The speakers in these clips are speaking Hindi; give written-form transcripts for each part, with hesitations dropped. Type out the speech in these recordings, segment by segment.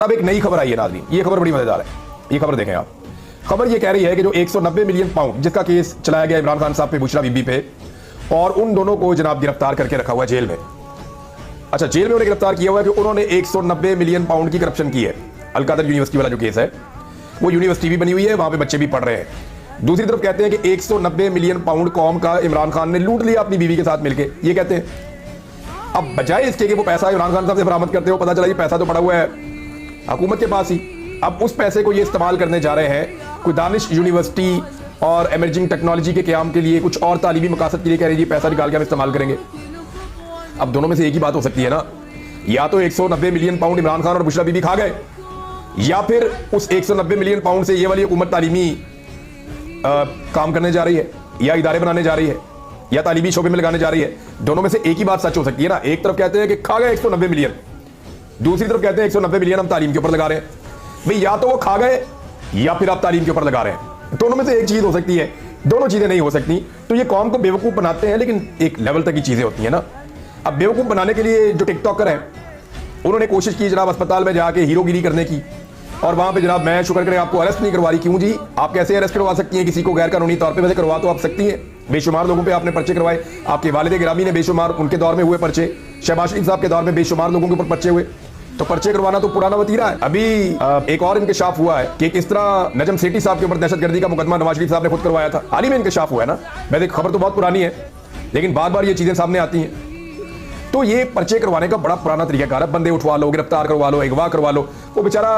अब एक नई खबर आई है नाज़रीन, ये खबर बड़ी मजेदार है। ये खबर देखें आप। खबर ये कह रही है कि जो 190 मिलियन पाउंड जिसका केस चलाया गया इमरान खान साहब पे, बुशरा बीबी पे, और उन दोनों को जनाब गिरफ्तार करके रखा हुआ है जेल में। अच्छा, जेल में उन्हें गिरफ्तार किया हुआ है कि उन्होंने 190 मिलियन पाउंड की करप्शन की है। अलकादर यूनिवर्सिटी वाला जो केस है, वो यूनिवर्सिटी भी बनी हुई है, वहां पे बच्चे भी पढ़ रहे हैं। दूसरी तरफ कहते हैं कि 190 मिलियन पाउंड कौम का इमरान खान ने लूट लिया अपनी बीवी के साथ मिलकर, ये कहते हैं। अब बजाय इसके कि वो पैसा इमरान खान साहब से बरामद करते हो, पता चला ये पैसा तो पड़ा हुआ है हुकूमत के पास ही। अब उस पैसे को ये इस्तेमाल करने जा रहे हैं कोई दानिश यूनिवर्सिटी और एमर्जिंग टेक्नोलॉजी के क़याम के लिए, कुछ और तालीमी मकासद के लिए कह रहे हैं, पैसा निकाल के हम इस्तेमाल करेंगे। अब दोनों में से एक ही बात हो सकती है ना, या तो 190 मिलियन पाउंड इमरान खान और बुशरा बीबी खा गए, या फिर उस 190 मिलियन पाउंड से ये वाली हुकूमत तालीमी काम करने जा रही है, या इदारे बनाने जा रही है, या तालीमी शोबे में लगाने जा रही है। दोनों में से एक ही बात सच हो सकती है ना। एक तरफ कहते हैं कि खा गए 190 मिलियन, दूसरी तरफ कहते हैं 190 मिलियन हम तालीम के ऊपर लगा रहे हैं। भाई या तो वो खा गए या फिर आप तालीम के ऊपर लगा रहे हैं। दोनों में से एक चीज हो सकती है, दोनों चीजें नहीं हो सकती। तो ये कौम को बेवकूफ बनाते हैं, लेकिन एक लेवल तक की चीजें होती है ना। अब बेवकूफ बनाने के लिए जो टिकटॉकर हैं, उन्होंने कोशिश की जनाब अस्पताल में जाके हीरोगिरी करने की, और वहां पे जनाब मैं शुक्र करें आपको अरेस्ट नहीं करवा रही। क्यों जी, आप कैसे अरेस्ट करवा सकती हैं किसी को गैर कानूनी तौर पे? वैसे करवा तो आप सकती हैं, बेशुमार लोगों पे आपने पर्चे करवाए, आपके वालिद गिरामी ने बेशुमार उनके दौर में हुए पर्चे, शहबाज शरीफ साहब के दौर में बेशुमार लोगों के ऊपर पर्चे हुए, तो पर्चे करवाना तो पुराना वतीरा है। अभी एक और इंकशाफ हुआ है कि किस तरह नजम सेठी साहब के ऊपर दहशतगर्दी का मुकदमा नवाज शरीफ साहब ने खुद करवाया था, हाल ही में इंकशाफ हुआ है ना। वैसे खबर तो बहुत पुरानी है, लेकिन बार बार ये चीजें सामने आती हैं। तो ये पर्चे करवाने का बड़ा पुराना तरीकाकार है, बंदे उठवा लो, गिरफ्तार करवा लो, अगवा करवा लो। वो बेचारा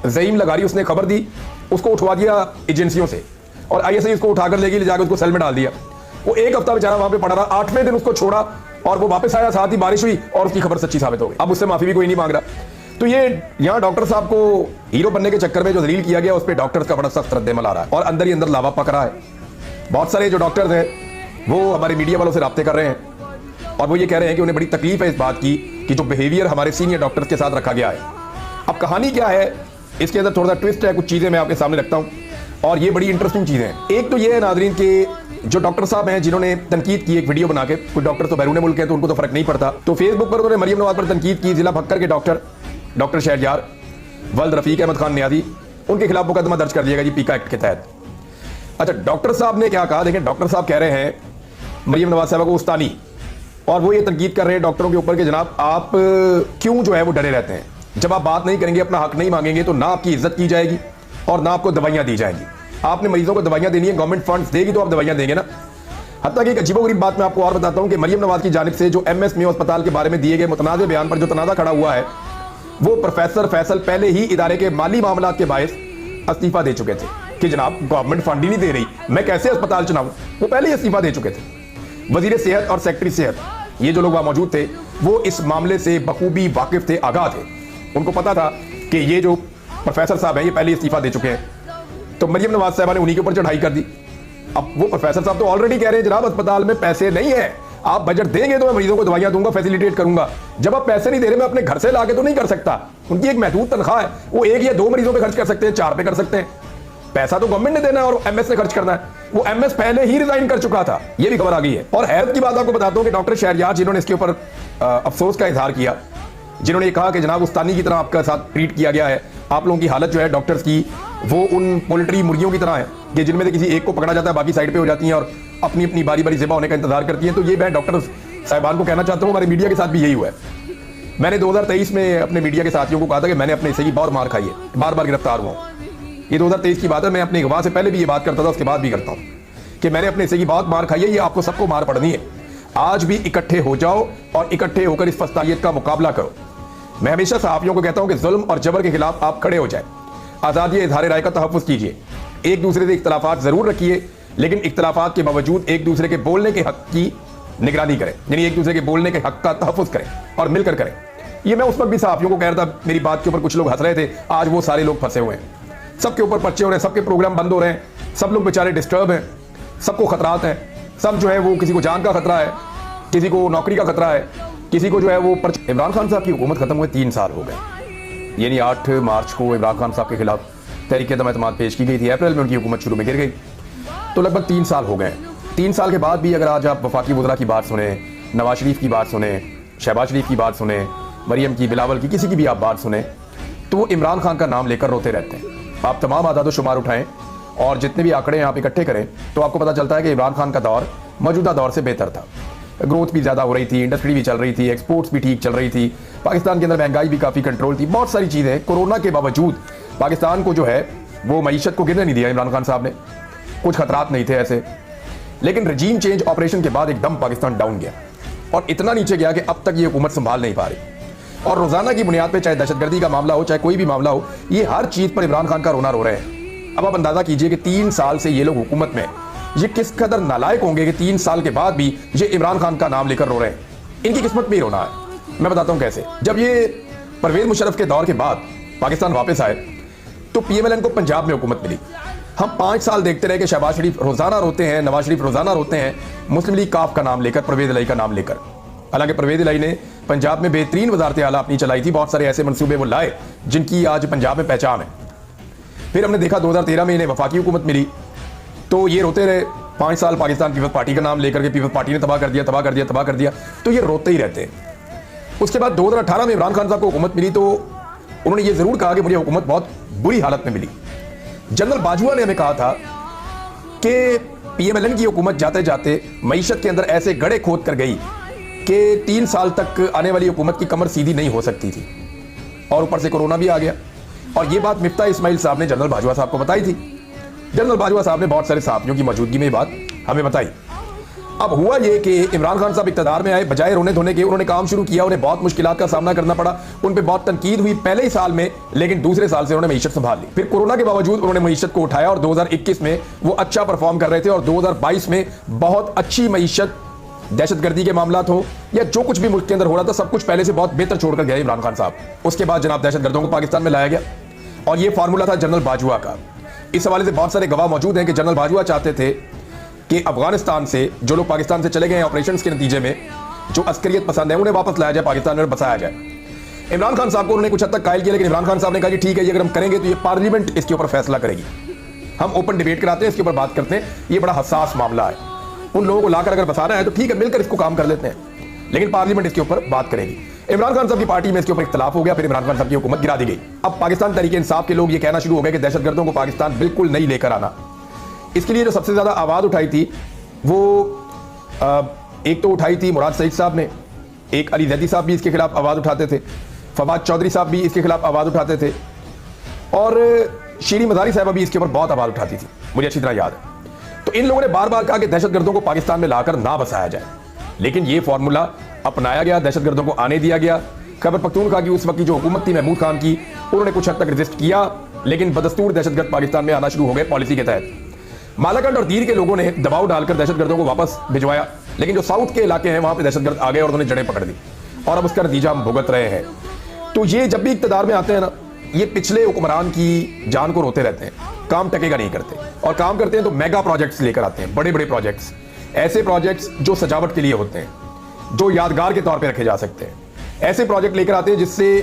ज़ईम लगारी उसने खबर दी, उसको उठवा दिया एजेंसियों से, और ISI उसको उठाकर ले जाकर उसको सेल में डाल दिया। वो एक हफ्ता बेचारा वहां पे पड़ा रहा, 8वें दिन उसको छोड़ा और वो वापस आया, साथ ही बारिश हुई और उसकी खबर सच्ची साबित हो गई। अब उससे माफी भी कोई नहीं मांग रहा। तो ये यहाँ डॉक्टर साहब को हीरो बनने के चक्कर में जो जलील किया गया, उस पर डॉक्टर्स का बड़ा सख्त रद्द-ए-अमल आ रहा है, और अंदर ही अंदर लावा पक रहा है। बहुत सारे जो डॉक्टर्स हैं वो हमारे मीडिया वालों से राब्ते कर रहे हैं, और वो ये कह रहे हैं कि उन्हें बड़ी तकलीफ है इस बात की कि जो बिहेवियर हमारे सीनियर डॉक्टर्स के साथ रखा गया है। अब कहानी क्या है, इसके अंदर थोड़ा सा ट्विस्ट है, कुछ चीज़ें मैं आपके सामने रखता हूँ, और ये बड़ी इंटरेस्टिंग चीज़ें हैं। एक तो ये है नाज़रीन के जो डॉक्टर साहब हैं जिन्होंने तनकीद की एक वीडियो बना के, कुछ डॉक्टर तो बैरून मुल्क है तो उनको तो फर्क नहीं पड़ता, तो फेसबुक पर उन्होंने मरियम नवाज पर तनकीद की। जिला भक्कर के डॉक्टर शहरयार वल्द रफीक अहमद खान नियाजी, उनके खिलाफ मुकदमा दर्ज कर लिया गया जी पीका एक्ट के तहत। अच्छा, डॉक्टर साहब ने क्या कहा, देखें। डॉक्टर साहब कह रहे हैं मरियम नवाज साहब को उस्तानी, और वो ये तनकीद कर रहे हैं डॉक्टरों के ऊपर कि जनाब आप क्यों जो है वो डरे रहते हैं। जब आप बात नहीं करेंगे, अपना हक नहीं मांगेंगे, तो ना आपकी इज्जत की जाएगी और ना आपको दवाइयां दी जाएंगी। आपने मरीजों को दवाइयां देनी है, गवर्नमेंट फंड्स देगी तो आप दवाइयां देंगे ना। हत्ता कि एक अजीबोगरीब बात मैं आपको और बताता हूं कि मरियम नवाज की जानिब से जो MS मेयो अस्पताल के बारे में दिए गए मुतनाज़ बयान पर जो तनाज़ा खड़ा हुआ है, वो प्रोफेसर फैसल पहले ही इदारे के माली मामलात के बायस इस्तीफा दे चुके थे कि जनाब गवर्नमेंट फंड ही नहीं दे रही, मैं कैसे अस्पताल चलाऊं। वो पहले ही इस्तीफा दे चुके थे। वजीर सेहत और सेक्रेटरी सेहत, ये जो लोग वहां मौजूद थे, वो इस मामले से बखूबी वाकिफ थे, आगाह थे। उनको पता था कि ये जो प्रोफेसर साहब हैं ये पहले इस्तीफा दे चुके हैं, तो मरियम नवाज साहबा ने उन्हीं के ऊपर चढ़ाई कर दी। अब वो प्रोफेसर साहब तो ऑलरेडी कह रहे हैं जनाब अस्पताल में पैसे नहीं है, आप बजट देंगे तो मैं मरीजों को दवाइयां दूंगा, फैसिलिटेट करूंगा। जब आप पैसे नहीं दे रहे, मैं अपने घर से लाके तो नहीं कर सकता। उनकी एक महदूद तनख्वाह है, वो 1 या 2 मरीजों पे खर्च कर सकते हैं, 4 पे कर सकते हैं। पैसा तो गवर्नमेंट ने देना है और MS ने खर्च करना है। वो MS पहले ही रिजाइन कर चुका था, ये भी खबर आ गई है। और हैरत की बात आपको बताता हूं कि डॉक्टर शहरयार जिन्होंने इसके ऊपर अफसोस का इजहार किया, जिन्होंने कहा कि जनाब उस्तानी की तरह आपका साथ ट्रीट किया गया है, आप लोगों की हालत जो है डॉक्टर्स की, वो उन पोल्ट्री मुर्गियों की तरह है कि जिनमें से किसी एक को पकड़ा जाता है, बाकी साइड पे हो जाती हैं और अपनी अपनी बारी बारी ज़िबा होने का इंतजार करती हैं। तो ये मैं डॉक्टर साहिबान को कहना चाहता हूँ, हमारे मीडिया के साथ भी यही हुआ है। मैंने 2023 में अपने मीडिया के साथियों को कहा था कि मैंने अपने हिस्से की बहुत मार खाई है, बार बार गिरफ्तार हुआ हूँ। ये 2023 की बात है, मैं अपने गवाह से पहले भी ये बात करता था, उसके बाद भी करता हूँ कि मैंने अपने हिस्से की बहुत मार खाई है। ये आपको सबको मार पड़नी है। आज भी इकट्ठे हो जाओ और इकट्ठे होकर इस फस्तायत का मुकाबला करो। मैं हमेशा सहाफियों को कहता हूं कि जुल्म और जबर के खिलाफ आप खड़े हो जाए, आज़ादी इज़हार राय का तहफ़्फ़ुज़ कीजिए, एक दूसरे से इख्तलाफात ज़रूर रखिए, लेकिन इख्तलाफात के बावजूद एक दूसरे के बोलने के हक की निगरानी करें, यानी एक दूसरे के बोलने के हक का तहफ़्फ़ुज़ करें और मिलकर करें। ये मैं उस वक्त भी सहाफियों को कह रहा था, मेरी बात के ऊपर कुछ लोग हंस रहे थे। आज वो सारे लोग फंसे हुए हैं, सबके ऊपर पर्चे हो रहे हैं, सबके प्रोग्राम बंद हो रहे हैं, सब लोग बेचारे डिस्टर्ब हैं, सबको खतरात हैं, सब जो है वो किसी को जान का खतरा है, किसी को नौकरी का खतरा है, किसी को जो है वो इमरान खान साहब की हुकूमत खत्म हुए 3 साल हो गए। यानी 8 मार्च को इमरान खान साहब के खिलाफ तहरीक अदम एतमाद पेश की गई थी, अप्रैल में उनकी हुकूमत शुरू में गिर गई, तो लगभग 3 साल हो गए। 3 साल के बाद भी अगर आज आप वफाकी वज़रा की बात सुने, नवाज शरीफ की बात सुने, शहबाज शरीफ की बात सुने, मरियम की, बिलावल की, किसी की भी आप बात सुने, तो तो वो इमरान खान का नाम लेकर रोते रहते हैं। आप तमाम आदाद शुमार उठाएं और जितने भी आंकड़े आप इकट्ठे करें तो आपको पता चलता है कि इमरान खान का दौर मौजूदा दौर से बेहतर था। ग्रोथ भी ज़्यादा हो रही थी, इंडस्ट्री भी चल रही थी, एक्सपोर्ट्स भी ठीक चल रही थी, पाकिस्तान के अंदर महंगाई भी काफ़ी कंट्रोल थी, बहुत सारी चीज़ें। कोरोना के बावजूद पाकिस्तान को जो है वो मईशत को गिरने नहीं दिया इमरान खान साहब ने, कुछ खतरात नहीं थे ऐसे। लेकिन रजीम चेंज ऑपरेशन के बाद एकदम पाकिस्तान डाउन गया और इतना नीचे गया कि अब तक ये हुकूमत संभाल नहीं पा रही। और रोजाना की बुनियाद पे चाहे दहशतगर्दी का मामला हो, चाहे कोई भी मामला हो, ये हर चीज़ पर इमरान खान का रोना रो रहे हैं। अब आप अंदाजा कीजिए कि 3 साल से ये लोग हुकूमत में, ये किस कदर नालायक होंगे कि 3 साल के बाद भी ये इमरान खान का नाम लेकर रो रहे हैं। इनकी किस्मत में ही रोना है। मैं बताता हूं कैसे। जब ये परवेज मुशर्रफ के दौर के बाद पाकिस्तान वापस आए तो PMLN को पंजाब में हुकूमत मिली। हम 5 साल देखते रहे कि शहबाज शरीफ रोजाना रोते हैं, नवाज शरीफ रोजाना रोते हैं मुस्लिम लीग काफ का नाम लेकर, परवेज इलाही का नाम लेकर। हालांकि परवेज इलाही ने पंजाब में बेहतरीन वजारत आला अपनी चलाई थी, बहुत सारे ऐसे मंसूबे वो लाए जिनकी आज पंजाब में पहचान है। फिर हमने देखा 2013 में इन्हें वफाकी हुकूमत मिली तो ये रोते रहे 5 साल पाकिस्तान पीपल्स पार्टी का नाम लेकर के, पीपल्स पार्टी ने तबाह कर दिया, तबाह कर दिया, तबाह कर दिया, तो ये रोते ही रहते हैं। उसके बाद 2018 में इमरान खान साहब को हुकूमत मिली तो उन्होंने ये जरूर कहा कि मुझे हुकूमत बहुत बुरी हालत में मिली। जनरल बाजवा ने हमें कहा था कि PMLN की हुकूमत जाते जाते मईशत के अंदर ऐसे गड़े खोद कर गई कि 3 साल तक आने वाली हुकूमत की कमर सीधी नहीं हो सकती थी, और ऊपर से कोरोना भी आ गया। और ये बात मिफ्ता इस्माइल साहब ने जनरल बाजवा साहब को बताई थी। जनरल बाजवा साहब ने बहुत सारे साथियों की मौजूदगी में बात हमें बताई। अब हुआ ये कि इमरान खान साहब इक़्तिदार में आए, बजाय रोने धोने के उन्होंने काम शुरू किया। उन्हें बहुत मुश्किलात का सामना करना पड़ा, उन पर बहुत तनकीद हुई पहले ही साल में, लेकिन दूसरे साल से उन्होंने मईशत संभाल ली। फिर कोरोना के बावजूद उन्होंने मईशत को उठाया और 2021 में वो अच्छा परफॉर्म कर रहे थे और 2022 में बहुत अच्छी मईशत, दहशतगर्दी के मामला हो या जो कुछ भी मुल्क के अंदर हो रहा था, सब कुछ पहले से बहुत बेहतर छोड़कर गए इमरान खान साहब। उसके बाद जनाब दहशतगर्दों को पाकिस्तान में लाया गया और ये फार्मूला था जनरल बाजवा का। इस हवाले से बहुत सारे गवाह मौजूद हैं कि जनरल बाजवा चाहते थे कि अफगानिस्तान से जो लोग पाकिस्तान से चले गए हैं ऑपरेशंस के नतीजे में, जो अस्करियत पसंद है, उन्हें वापस लाया जाए, पाकिस्तान में बसाया जाए। इमरान खान साहब को उन्होंने कुछ हद तक कायल किया, लेकिन इमरान खान साहब ने कहा कि ठीक है, ये अगर हम करेंगे तो ये पार्लियामेंट इसके ऊपर फैसला करेगी, हम ओपन डिबेट कराते हैं, इसके ऊपर बात करते हैं, ये बड़ा हसास मामला है। उन लोगों को लाकर अगर बसाना है तो ठीक है, मिलकर इसको काम कर लेते हैं, लेकिन पार्लियामेंट इसके ऊपर बात करेगी। इमरान खान साहब की पार्टी में इसके ऊपर इख्तलाफ हो गया, फिर इमरान खान साहब की हुकूमत गिरा दी गई। अब पाकिस्तान तहरीक इंसाफ के लोग ये कहना शुरू हो गए कि दहशतगर्दों को पाकिस्तान बिल्कुल नहीं लेकर आना। इसके लिए जो सबसे ज्यादा आवाज उठाई थी वो एक तो उठाई थी मुराद सईद साहब ने, एक अली जैदी साहब भी इसके खिलाफ आवाज उठाते थे, फवाद चौधरी साहब भी इसके खिलाफ आवाज उठाते थे, और शीरी मजारी साहब भी इसके ऊपर बहुत आवाज उठाती थी, मुझे अच्छी तरह याद है। तो इन लोगों ने बार बार कहा कि दहशतगर्दों को पाकिस्तान में लाकर ना बसाया जाए, लेकिन ये फॉर्मूला अपनाया गया, दहशतगर्दों को आने दिया गया। खैबर पख्तूनख्वा की उस वक्त की जो हुकूमत थी महमूद खान की, उन्होंने कुछ हद तक रेजिस्ट किया, लेकिन बदस्तूर दहशतगर्द पाकिस्तान में आना शुरू हो गए पॉलिसी के तहत। मालाकंड और दीर के लोगों ने दबाव डालकर दहशतगर्दों को वापस भिजवाया, लेकिन जो साउथ के इलाके हैं वहां पे दहशतगर्द आ गए और उन्होंने जड़ें पकड़ दी, और अब उसका नतीजा हम भुगत रहे हैं। तो ये जब भी इक़्तिदार में आते हैं ना, ये पिछले हुक्मरान की जान को रोते रहते हैं, काम टकेगा नहीं करते, और काम करते हैं तो मेगा प्रोजेक्ट्स लेकर आते हैं, बड़े बड़े प्रोजेक्ट्स, ऐसे प्रोजेक्ट्स जो सजावट के लिए होते हैं, जो यादगार के तौर पे रखे जा सकते हैं। ऐसे प्रोजेक्ट लेकर आते हैं जिससे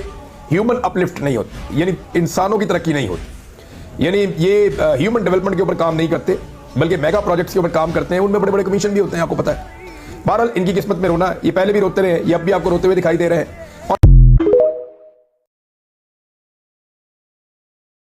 ह्यूमन अपलिफ्ट नहीं होती, यानी इंसानों की तरक्की नहीं होती, यानी ये ह्यूमन डेवलपमेंट के ऊपर काम नहीं करते, बल्कि मेगा प्रोजेक्ट्स के ऊपर काम करते हैं। उनमें बड़े बड़े कमीशन भी होते हैं, आपको पता है। बहरहाल इनकी किस्मत में रोना है, ये पहले भी रोते रहे, ये अब भी आपको रोते हुए दिखाई दे रहे हैं।